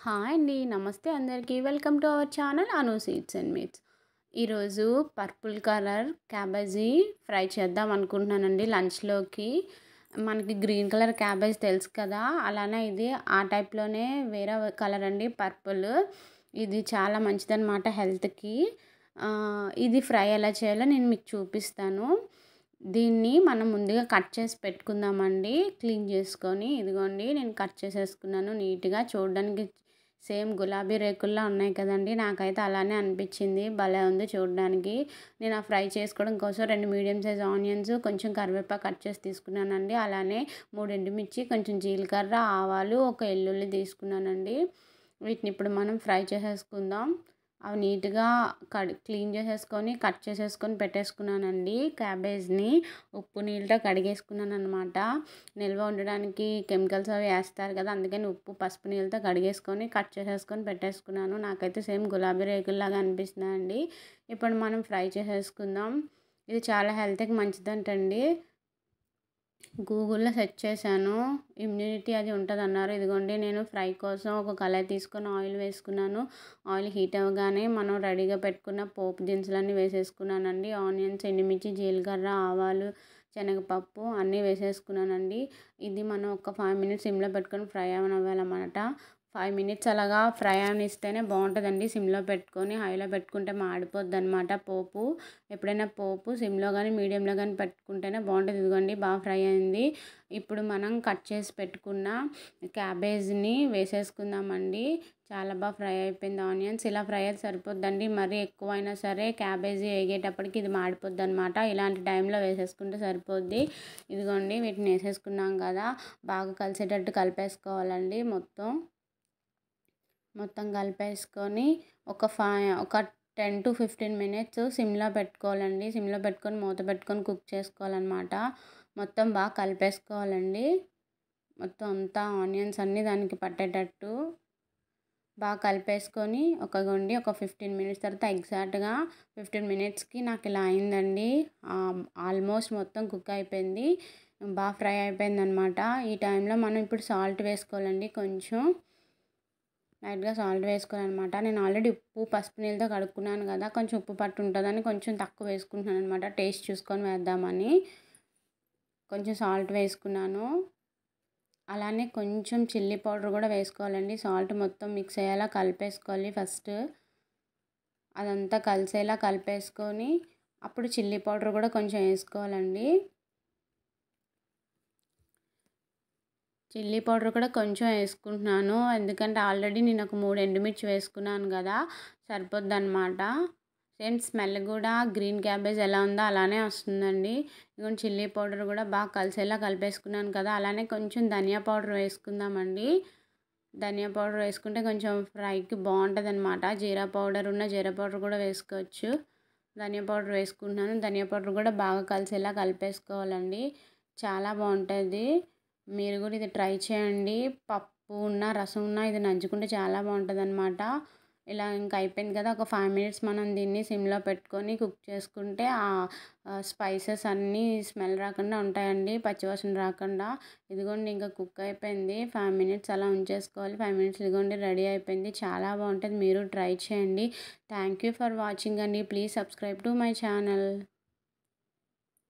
Hi అండి. నమస్తే అందరికీ. Welcome to our channel Anu seeds and meats. ఈరోజు పర్పుల్ కలర్ క్యాబేజీ ఫ్రై చేద్దాం అనుకుంటున్నానండి లంచ్‌లోకి. మనకి గ్రీన్ కలర్ క్యాబేజ్ తెలుసు కదా! అలానే ఇది ఆ టైప్‌లోనే వేరే కలర్ అండి పర్పుల్. ఇది చాలా మంచిదనమాట హెల్త్‌కి. ఇది ఫ్రై ఎలా చేయాలో నేను మీకు చూపిస్తాను. దీన్ని మనం ముందుగా కట్ చేసి పెట్టుకుందామండి. క్లీన్ చేసుకొని ఇదిగోండి నేను కట్ చేసేసుకున్నాను నీట్‌గా. చూడడానికి సేమ్ గులాబీ రేకుల్లా ఉన్నాయి కదండీ! నాకైతే అలానే అనిపించింది. భలే ఉంది చూడడానికి. నేను ఆ ఫ్రై చేసుకోవడం కోసం 2 మీడియం సైజ్ ఆనియన్స్, కొంచెం కరివేపాకు కట్ చేసి తీసుకున్నానండి. అలానే 3 ఎండుమిర్చి, కొంచెం జీలకర్ర, ఆవాలు, ఒక ఎల్లుల్లి తీసుకున్నానండి. వీటిని ఇప్పుడు మనం ఫ్రై చేసేసుకుందాం. అవి నీట్‌గా క్లీన్ చేసేసుకొని, కట్ చేసేసుకొని పెట్టేసుకున్నానండి క్యాబేజ్‌ని. ఉప్పు నీళ్ళతో కడిగేసుకున్నాననమాట. నిల్వ ఉండడానికి కెమికల్స్ అవి వేస్తారు కదా! అందుకని ఉప్పు, పసుపు నీళ్ళతో కడిగేసుకొని, కట్ చేసేసుకొని పెట్టేసుకున్నాను. నాకైతే సేమ్ గులాబీ రేకుల్లాగా అనిపిస్తున్నాయండి. ఇప్పుడు మనం ఫ్రై చేసేసుకుందాం. ఇది చాలా హెల్త్‌కి మంచిదంటండి. గూగుల్‌లో సెర్చ్ చేశాను. ఇమ్యూనిటీ అది ఉంటదన్నారు. ఇదిగోండి నేను ఫ్రై కోసం ఒక కళాయి తీసుకొని ఆయిల్ వేసుకున్నాను. ఆయిల్ హీట్ అవ్వగానే మనం రెడీగా పెట్టుకున్న పోపు దినుసులన్నీ వేసేసుకున్నానండి. ఆనియన్స్, ఎండుమిర్చి, జీలకర్ర, ఆవాలు, శనగపప్పు అన్నీ వేసేసుకున్నానండి. ఇది మనం ఒక 5 మినిట్స్ సిమ్‌లో పెట్టుకొని ఫ్రై అవ్వాలన్నమాట. 5 మినిట్స్ అలాగా ఫ్రై అవ్వనిస్తేనే బాగుంటుందండి. సిమ్‌లో పెట్టుకొని హైలో పెట్టుకుంటే మాడిపోద్దనమాట పోపు. ఎప్పుడైనా పోపు సిమ్‌లో కానీ, మీడియంలో కానీ పెట్టుకుంటేనే బాగుంటుంది. ఇదిగోండి బాగా ఫ్రై అయింది. ఇప్పుడు మనం కట్ చేసి పెట్టుకున్న క్యాబేజ్‌ని వేసేసుకుందామండి. చాలా బాగా ఫ్రై అయిపోయింది ఆనియన్స్. ఇలా ఫ్రై అయితే సరిపోద్దండి. మరీ ఎక్కువైనా సరే క్యాబేజీ వేగేటప్పటికి ఇది మాడిపోద్దనమాట. ఇలాంటి టైంలో వేసేసుకుంటే సరిపోద్ది. ఇదిగోండి వీటిని వేసేసుకున్నాం కదా! బాగా కలిసేటట్టు కలిపేసుకోవాలండి మొత్తం. మొత్తం కలిపేసుకొని ఒక 10-15 మినిట్స్ సిమ్‌లో పెట్టుకోవాలండి. సిమ్‌లో పెట్టుకొని మూత పెట్టుకొని కుక్ చేసుకోవాలన్నమాట. మొత్తం బాగా కలిపేసుకోవాలండి. మొత్తం అంతా ఆనియన్స్ అన్నీ దానికి పట్టేటట్టు బాగా కలిపేసుకొని ఒక 15 మినిట్స్ తర్వాత ఎగ్జాక్ట్‌గా 15 మినిట్స్‌కి నాకు ఇలా అయిందండి. ఆల్మోస్ట్ మొత్తం కుక్ అయిపోయింది. బాగా ఫ్రై అయిపోయిందనమాట. ఈ టైంలో మనం ఇప్పుడు సాల్ట్ వేసుకోవాలండి కొంచెం. లైట్‌గా సాల్ట్ వేసుకోవాలనమాట. నేను ఆల్రెడీ ఉప్పు, పసుపు నీళ్ళతో కడుక్కున్నాను కదా! కొంచెం ఉప్పు పట్టు ఉంటుందని కొంచెం తక్కువ వేసుకుంటున్నాను అనమాట. టేస్ట్ చూసుకొని వేద్దామని. కొంచెం సాల్ట్ వేసుకున్నాను. అలానే కొంచెం చిల్లీ పౌడర్ కూడా వేసుకోవాలండి. సాల్ట్ మొత్తం మిక్స్ అయ్యేలా కలిపేసుకోవాలి ఫస్ట్. అదంతా కలిసేలా కలిపేసుకొని అప్పుడు చిల్లీ పౌడర్ కూడా కొంచెం వేసుకోవాలండి. చిల్లీ పౌడర్ కూడా కొంచెం వేసుకుంటున్నాను. ఎందుకంటే ఆల్రెడీ నేను ఒక 3 ఎండుమిర్చి వేసుకున్నాను కదా! సరిపోద్దనమాట. సేమ్ స్మెల్ కూడా గ్రీన్ క్యాబేజ్ ఎలా ఉందో అలానే వస్తుందండి. ఇదిగోండి చిల్లీ పౌడర్ కూడా బాగా కలిసేలా కలిపేసుకున్నాను కదా! అలానే కొంచెం ధనియా పౌడర్ వేసుకుందామండి. ధనియా పౌడర్ వేసుకుంటే కొంచెం ఫ్రైకి బాగుంటుందనమాట. జీరా పౌడర్ కూడా వేసుకోవచ్చు. ధనియా పౌడర్ వేసుకుంటున్నాను. ధనియా పౌడర్ కూడా బాగా కలిసేలా కలిపేసుకోవాలండి. చాలా బాగుంటుంది. మీరు కూడా ఇది ట్రై చేయండి. పప్పు ఉన్న, రసం ఉన్న ఇది నంచుకుంటే చాలా బాగుంటుందనమాట. ఇలా ఇంక అయిపోయింది కదా! ఒక 5 మినిట్స్ మనం దీన్ని సిమ్‌లో పెట్టుకొని కుక్ చేసుకుంటే స్పైసెస్ అన్నీ స్మెల్ రాకుండా ఉంటాయండి. పచ్చివాసన రాకుండా. ఇదిగోండి ఇంకా కుక్ అయిపోయింది. 5 మినిట్స్ అలా ఉంచేసుకోవాలి. 5 మినిట్స్ ఇదిగోండి రెడీ అయిపోయింది. చాలా బాగుంటుంది. మీరు ట్రై చేయండి. థ్యాంక్ యూ ఫర్ వాచింగ్ అండి. Please subscribe to my channel.